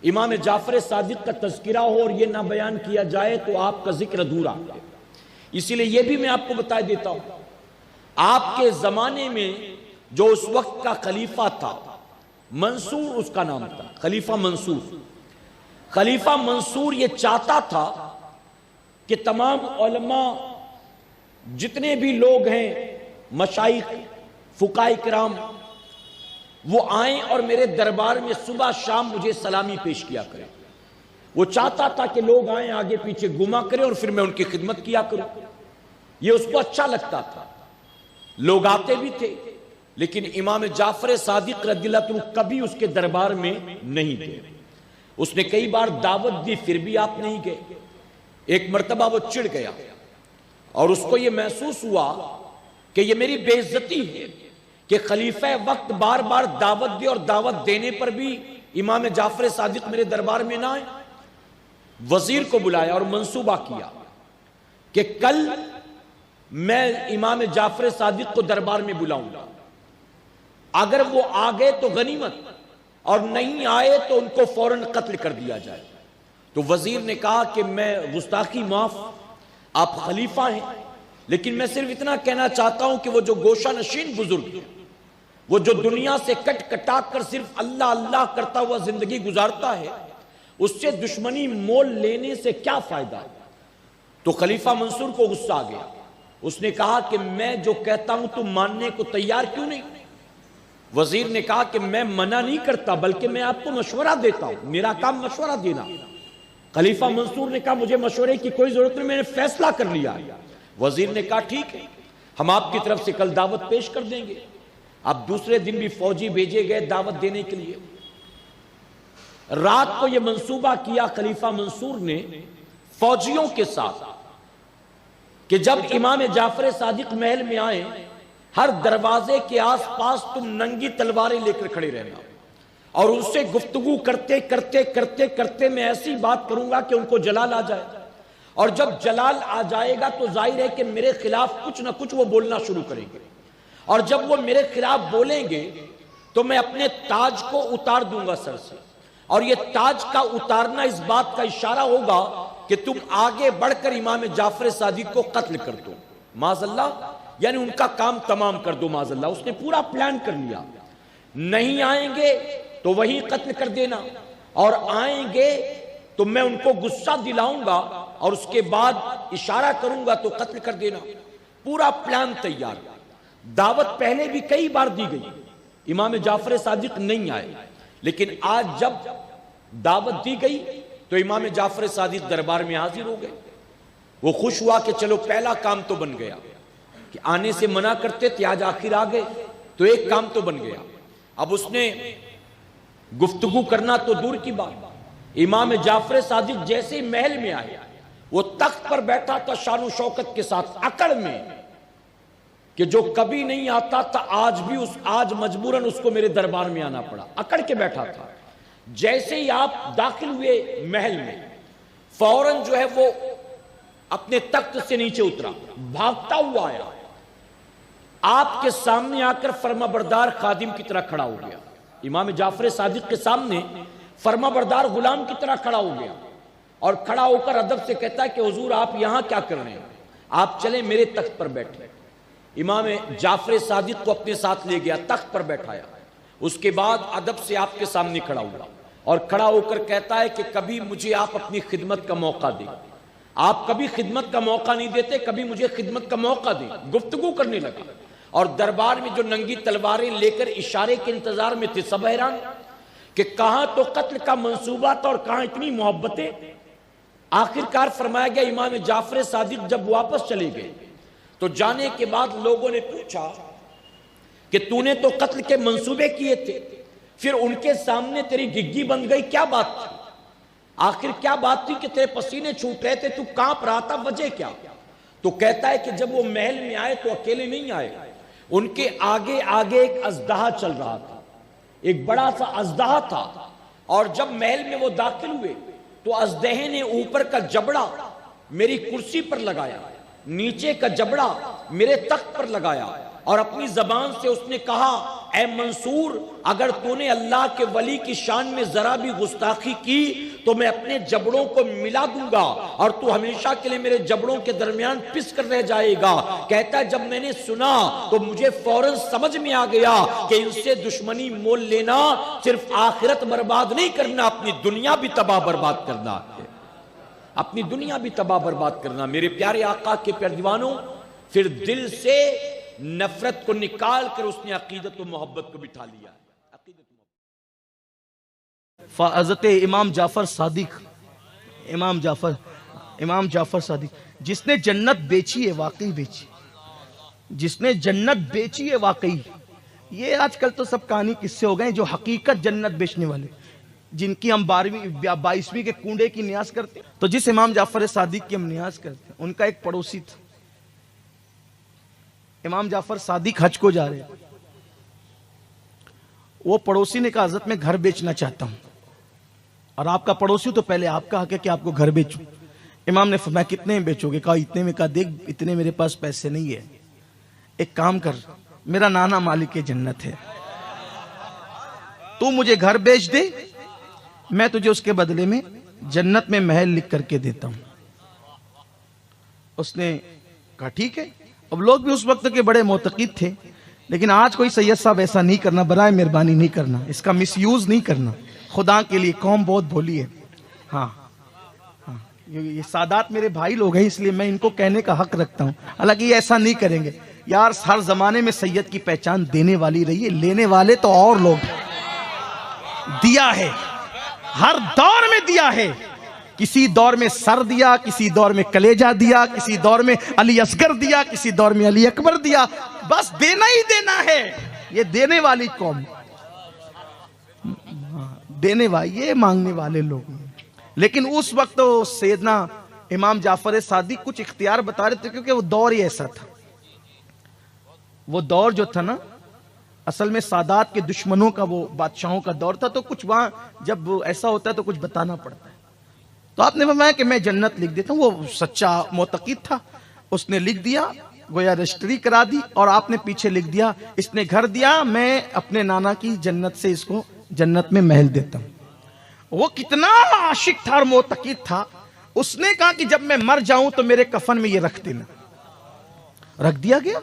امام جعفر صادق کا تذکرہ ہو اور یہ نہ بیان کیا جائے تو آپ کا ذکر ادھورا ہے۔ اسی لیے یہ بھی میں آپ کو بتا دیتا ہوں، آپ کے زمانے میں جو اس وقت کا خلیفہ تھا، منصور اس کا نام تھا، خلیفہ منصور۔ خلیفہ منصور یہ چاہتا تھا کہ تمام علماء جتنے بھی لوگ ہیں، مشائخ، فقہاء کرام، وہ آئیں اور میرے دربار میں صبح شام مجھے سلامی پیش کیا کریں۔ وہ چاہتا تھا کہ لوگ آئیں، آگے پیچھے گھما کریں اور پھر میں ان کی خدمت کیا کروں۔ یہ اس کو اچھا لگتا تھا، لوگ آتے بھی تھے، لیکن امام جعفر صادق رضی اللہ عنہ کبھی اس کے دربار میں نہیں گئے۔ اس نے کئی بار دعوت دی، پھر بھی آپ نہیں گئے۔ ایک مرتبہ وہ چڑ گیا اور اس کو یہ محسوس ہوا کہ یہ میری بے عزتی ہے کہ خلیفہ وقت بار بار دعوت دے اور دعوت دینے پر بھی امام جعفر صادق میرے دربار میں نہ آئے۔ وزیر کو بلایا اور منصوبہ کیا کہ کل میں امام جعفر صادق کو دربار میں بلاؤں گا، اگر وہ آ گئے تو غنیمت، اور نہیں آئے تو ان کو فوراً قتل کر دیا جائے۔ تو وزیر نے کہا کہ میں گستاخی معاف، آپ خلیفہ ہیں، لیکن میں صرف اتنا کہنا چاہتا ہوں کہ وہ جو گوشہ نشین بزرگ ہیں، وہ جو دنیا سے کٹ کٹا کر صرف اللہ اللہ کرتا ہوا زندگی گزارتا ہے، اس سے دشمنی مول لینے سے کیا فائدہ ہے؟ تو خلیفہ منصور کو غصہ آ گیا۔ اس نے کہا کہ میں جو کہتا ہوں تم ماننے کو تیار کیوں نہیں؟ وزیر نے کہا کہ میں منع نہیں کرتا، بلکہ میں آپ کو مشورہ دیتا ہوں، میرا کام مشورہ دینا۔ خلیفہ منصور نے کہا مجھے مشورے کی کوئی ضرورت نہیں، میں نے فیصلہ کر لیا۔ وزیر نے کہا ٹھیک ہے، ہم آپ کی طرف سے کل دعوت پیش کر دیں گے۔ اب دوسرے دن بھی فوجی بھیجے گئے دعوت دینے کے لیے۔ رات کو یہ منصوبہ کیا خلیفہ منصور نے فوجیوں کے ساتھ کہ جب امام جعفر صادق محل میں آئیں، ہر دروازے کے آس پاس تم ننگی تلواریں لے کر کھڑے رہنا، اور ان سے گفتگو کرتے کرتے کرتے کرتے میں ایسی بات کروں گا کہ ان کو جلال آ جائے، اور جب جلال آ جائے گا تو ظاہر ہے کہ میرے خلاف کچھ نہ کچھ وہ بولنا شروع کریں گے، اور جب وہ میرے خلاف بولیں گے تو میں اپنے تاج کو اتار دوں گا سر سے، اور یہ تاج کا اتارنا اس بات کا اشارہ ہوگا کہ تم آگے بڑھ کر امام جعفر صادق کو قتل کر دو، معاذ اللہ، یعنی ان کا کام تمام کر دو، معاذ اللہ۔ اس نے پورا پلان کر لیا، نہیں آئیں گے تو وہی قتل کر دینا، اور آئیں گے تو میں ان کو غصہ دلاؤں گا اور اس کے بعد اشارہ کروں گا تو قتل کر دینا۔ پورا پلان تیار۔ دعوت پہلے بھی کئی بار دی گئی، امام جعفر صادق نہیں آئے، لیکن آج جب دعوت دی گئی تو امام جعفر صادق دربار میں حاضر ہو گئے۔ وہ خوش ہوا کہ چلو پہلا کام تو بن گیا، کہ آنے سے منع کرتے تھے، آج آخر آ گئے تو ایک کام تو بن گیا۔ اب اس نے گفتگو کرنا تو دور کی بات، امام جعفر صادق جیسے محل میں آئے، وہ تخت پر بیٹھا تھا شان و شوکت کے ساتھ، اکڑ میں، کہ جو کبھی نہیں آتا تھا آج مجبوراً اس کو میرے دربار میں آنا پڑا، اکڑ کے بیٹھا تھا۔ جیسے ہی آپ داخل ہوئے محل میں، فوراً جو ہے وہ اپنے تخت سے نیچے اترا، بھاگتا ہوا آیا، آپ کے سامنے آ کر فرما بردار خادم کی طرح کھڑا ہو گیا۔ امام جعفر صادق کے سامنے فرما بردار غلام کی طرح کھڑا ہو گیا، اور کھڑا ہو کر ادب سے کہتا ہے کہ حضور آپ یہاں کیا کر رہے ہیں؟ آپ چلیں میرے تخت پر بیٹھیں۔ امام جعفر صادق کو اپنے ساتھ لے گیا، تخت پر بیٹھایا، اس کے بعد ادب سے آپ کے سامنے کھڑا ہوا، اور کھڑا ہو کر کہتا ہے کہ کبھی مجھے آپ اپنی خدمت کا موقع دیں، آپ کبھی خدمت کا موقع نہیں دیتے، کبھی مجھے خدمت کا موقع دیں۔ گفتگو کرنے لگا، اور دربار میں جو ننگی تلواریں لے کر اشارے کے انتظار میں تھے سب حیران کہ کہاں تو قتل کا منصوبہ تھا اور کہاں اتنی محبتیں۔ آخرکار فرمایا گیا امام جعفر صادق جب واپس چلے گئے تو جانے کے بعد لوگوں نے پوچھا کہ تو نے تو قتل کے منصوبے کیے تھے، پھر ان کے سامنے تیری گگی بن گئی، کیا بات تھی؟ آخر کیا بات تھی کہ تیرے پسینے چھوٹ رہے تھے، تو کانپ رہا تھا، وجہ کیا؟ تو کہتا ہے کہ جب وہ محل میں آئے تو اکیلے نہیں آئے، ان کے آگے آگے ایک اژدہا چل رہا تھا، ایک بڑا سا اژدہا تھا، اور جب محل میں وہ داخل ہوئے تو اژدہے نے اوپر کا جبڑا میری کرسی پر لگایا، نیچے کا جبڑا میرے تخت پر لگایا، اور اپنی زبان سے اس نے کہا اے منصور اگر تو نے اللہ کے ولی کی شان میں ذرا بھی گستاخی کی تو میں اپنے جبڑوں کو ملا دوں گا اور تو ہمیشہ کے لیے میرے جبڑوں کے درمیان پس کر رہ جائے گا۔ کہتا ہے جب میں نے سنا تو مجھے فوراً سمجھ میں آ گیا کہ ان سے دشمنی مول لینا صرف آخرت برباد نہیں کرنا، اپنی دنیا بھی تباہ برباد کرنا ہے، اپنی دنیا بھی تباہ برباد کرنا۔ میرے پیارے آقا کے پیارے دیوانوں، پھر دل سے نفرت کو نکال کر اس نے عقیدت و محبت کو بٹھا لیا۔ حضرت امام جعفر صادق، امام جعفر صادق جس نے جنت بیچی ہے، واقعی بیچی، جس نے جنت بیچی ہے واقعی۔ یہ آج کل تو سب کہانی قصے ہو گئے جو حقیقت جنت بیچنے والے، جن کی ہم 22ویں کے کنڈے کی نیاز کرتے ہیں، تو جس امام جعفر صادق کی ہم نیاز کرتے ہیں، ان کا ایک پڑوسی تھا۔ امام جعفر صادق حج کو جا رہے، وہ پڑوسی نے کہا حضرت میں گھر بیچنا چاہتا ہوں، اور آپ کا پڑوسی تو پہلے آپ کا حق ہے کہ آپ کو گھر بیچوں۔ امام نے فرمایا کتنے میں بیچو گے؟ کہا اتنے میں۔ کہا دیکھ اتنے میرے پاس پیسے نہیں ہے، ایک کام کر، میرا نانا مالک جنت ہے، تو مجھے گھر بیچ دے، میں تجھے اس کے بدلے میں جنت میں محل لکھ کر کے دیتا ہوں۔ اس نے کہا ٹھیک ہے۔ اب لوگ بھی اس وقت کے بڑے معتقد تھے، لیکن آج کوئی سید صاحب ایسا نہیں کرنا، برائے مہربانی نہیں کرنا، اس کا مس یوز نہیں کرنا، خدا کے لیے قوم بہت بھولی ہے۔ ہاں یہ سادات میرے بھائی لوگ ہیں، اس لیے میں ان کو کہنے کا حق رکھتا ہوں، حالانکہ یہ ایسا نہیں کریں گے۔ یار ہر زمانے میں سید کی پہچان دینے والی رہی ہے، لینے والے تو اور لوگ دیا ہے، ہر دور میں دیا ہے۔ کسی دور میں سر دیا، کسی دور میں کلیجہ دیا، کسی دور میں علی اصغر دیا، کسی دور میں علی اکبر دیا، بس دینا ہی دینا ہے۔ یہ دینے والی قوم، دینے والی، یہ مانگنے والے لوگ۔ لیکن اس وقت سیدنا امام جعفر صادق کچھ اختیار بتا رہے تھے، کیونکہ وہ دور ہی ایسا تھا۔ وہ دور جو تھا نا، اصل میں سادات کے دشمنوں کا، وہ بادشاہوں کا دور تھا، تو کچھ وہاں جب ایسا ہوتا ہے تو کچھ بتانا پڑتا ہے۔ تو آپ نے فرمایا کہ میں جنت لکھ دیتا ہوں۔ وہ سچا معتقد تھا، اس نے لکھ دیا، گویا رجسٹری کرا دی، اور آپ نے پیچھے لکھ دیا اس نے گھر دیا، میں اپنے نانا کی جنت سے اس کو جنت میں محل دیتا ہوں۔ وہ کتنا عاشق تھا اور معتقد تھا، اس نے کہا کہ جب میں مر جاؤں تو میرے کفن میں یہ رکھ دینا۔ رکھ دیا گیا،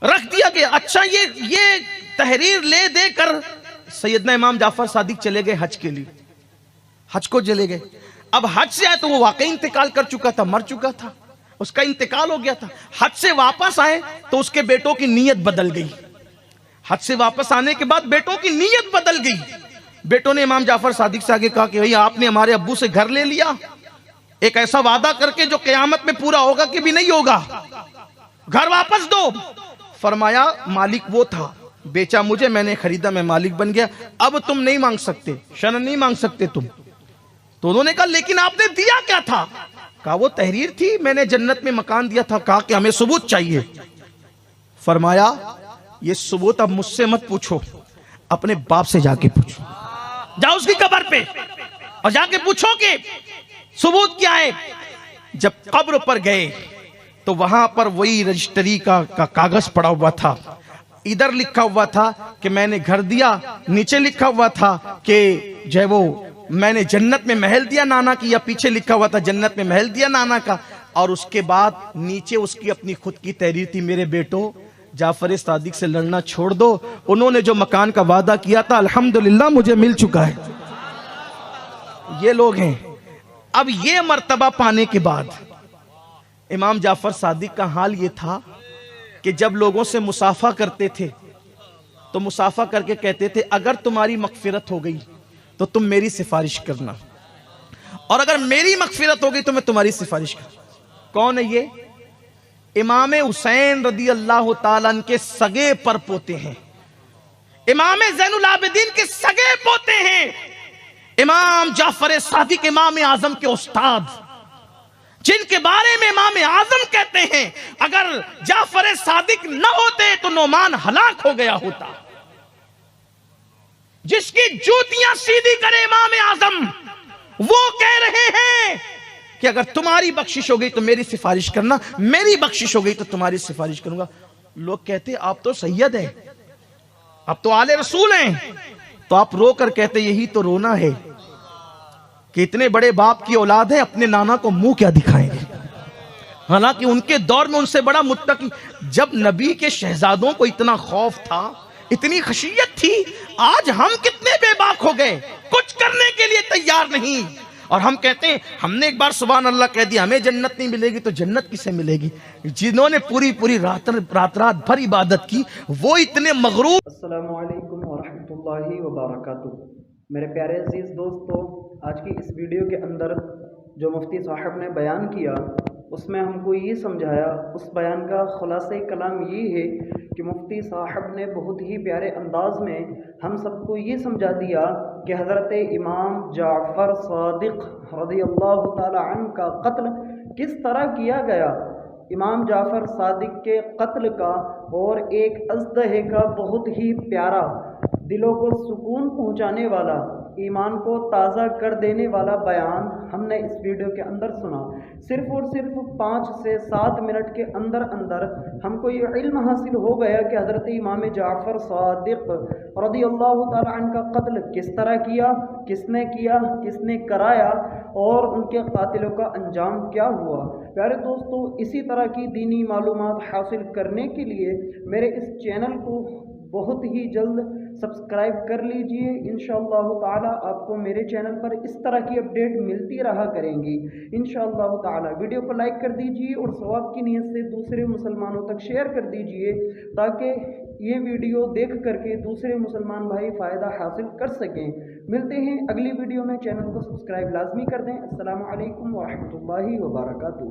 رکھ دیا گیا۔ اچھا یہ تحریر لے دے کر سیدنا امام جعفر صادق چلے گئے حج کے لیے، حج کو چلے گئے۔ اب حج سے آئے تو وہ واقعی انتقال کر چکا تھا، مر چکا تھا، اس کا انتقال ہو گیا تھا۔ حج سے واپس آئے تو اس کے بیٹوں کی نیت بدل گئی۔ حج سے واپس آنے کے بعد بیٹوں کی نیت بدل گئی۔ بیٹوں نے امام جعفر صادق سے آگے کہا کہ بھئی آپ نے ہمارے ابو سے گھر لے لیا، ایک ایسا وعدہ کر کے جو قیامت میں پورا ہوگا کہ بھی نہیں ہوگا، گھر واپس دو۔ فرمایا مالک وہ تھا، بیچا مجھے، میں نے خریدا، میں مالک بن گیا، اب تم نہیں مانگ سکتے، شرن نہیں مانگ سکتے تم۔ تو انہوں نے کہا لیکن آپ نے دیا کیا تھا؟ کہا وہ تحریر تھی، میں نے جنت میں مکان دیا تھا۔ کہا کہ ہمیں ثبوت چاہیے۔ فرمایا یہ ثبوت اب مجھ سے مت پوچھو، اپنے باپ سے جا کے پوچھو، جاؤ اس کی قبر پہ اور جا کے پوچھو کہ ثبوت کیا ہے۔ جب قبر پر گئے تو وہاں پر وہی رجسٹری کا کاغذ پڑا ہوا تھا، ادھر لکھا ہوا تھا کہ میں نے گھر دیا، نیچے لکھا ہوا تھا کہ جو ہے وہ میں نے جنت میں محل دیا نانا کی، یا پیچھے لکھا ہوا تھا جنت میں محل دیا نانا کا، اور اس کے بعد نیچے اس کی اپنی خود کی تحریر تھی، میرے بیٹو جعفر صادق سے لڑنا چھوڑ دو، انہوں نے جو مکان کا وعدہ کیا تھا الحمدللہ مجھے مل چکا ہے۔ یہ لوگ ہیں۔ اب یہ مرتبہ پانے کے بعد امام جعفر صادق کا حال یہ تھا کہ جب لوگوں سے مصافحہ کرتے تھے تو مصافحہ کر کے کہتے تھے اگر تمہاری مغفرت ہو گئی تو تم میری سفارش کرنا، اور اگر میری مغفرت ہو گئی تو میں تمہاری سفارش کرنا۔ کون ہے یہ؟ امام حسین رضی اللہ تعالیٰ عنہ کے سگے پر پوتے ہیں، امام زین العابدین کے سگے پوتے ہیں، امام جعفر صادق امام اعظم کے استاد، جن کے بارے میں امام اعظم کہتے ہیں اگر جعفر صادق نہ ہوتے تو نعمان ہلاک ہو گیا ہوتا۔ جس کی جوتیاں سیدھی کرے امام اعظم، وہ کہہ رہے ہیں کہ اگر تمہاری بخشش ہو گئی تو میری سفارش کرنا، میری بخشش ہو گئی تو تمہاری سفارش کروں گا۔ لوگ کہتے آپ تو سید ہیں، اب تو آل رسول ہیں، تو آپ رو کر کہتے یہی تو رونا ہے کہ اتنے بڑے باپ کی اولاد ہے، اپنے نانا کو منہ کیا دکھائیں گے؟ حالانکہ ان کے دور میں ان سے بڑا متقی، جب نبی کے شہزادوں کو اتنا خوف تھا، اتنی خشیت تھی، آج ہم کتنے بے باک ہو گئے، کچھ کرنے کے لیے تیار نہیں، اور ہم کہتے ہیں ہم نے ایک بار سبحان اللہ کہہ دیا ہمیں جنت نہیں ملے گی تو جنت کسے ملے گی؟ جنہوں نے پوری رات بھر عبادت کی وہ اتنے مغرور۔ السلام علیکم ورحمۃ اللہ وبرکاتہ۔ میرے پیارے عزیز دوستو، آج کی اس ویڈیو کے اندر جو مفتی صاحب نے بیان کیا اس میں ہم کو یہ سمجھایا، اس بیان کا خلاصہ کلام یہ ہے کہ مفتی صاحب نے بہت ہی پیارے انداز میں ہم سب کو یہ سمجھا دیا کہ حضرت امام جعفر صادق رضی اللہ تعالی عنہ کا قتل کس طرح کیا گیا۔ امام جعفر صادق کے قتل کا اور ایک اژدہے کا بہت ہی پیارا، دلوں کو سکون پہنچانے والا، ایمان کو تازہ کر دینے والا بیان ہم نے اس ویڈیو کے اندر سنا۔ صرف اور صرف 5 سے 7 منٹ کے اندر ہم کو یہ علم حاصل ہو گیا کہ حضرت امام جعفر صادق رضی اللہ تعالی عنہ کا قتل کس طرح کیا، کس نے کرایا، اور ان کے قاتلوں کا انجام کیا ہوا۔ پیارے دوستو، اسی طرح کی دینی معلومات حاصل کرنے کے لیے میرے اس چینل کو بہت ہی جلد سبسکرائب کر لیجئے۔ انشاءاللہ تعالی آپ کو میرے چینل پر اس طرح کی اپڈیٹ ملتی رہا کریں گی انشاءاللہ تعالی۔ ویڈیو کو لائک کر دیجئے اور ثواب کی نیت سے دوسرے مسلمانوں تک شیئر کر دیجئے تاکہ یہ ویڈیو دیکھ کر کے دوسرے مسلمان بھائی فائدہ حاصل کر سکیں۔ ملتے ہیں اگلی ویڈیو میں، چینل کو سبسکرائب لازمی کر دیں۔ السلام علیکم ورحمۃ اللہ وبرکاتہ۔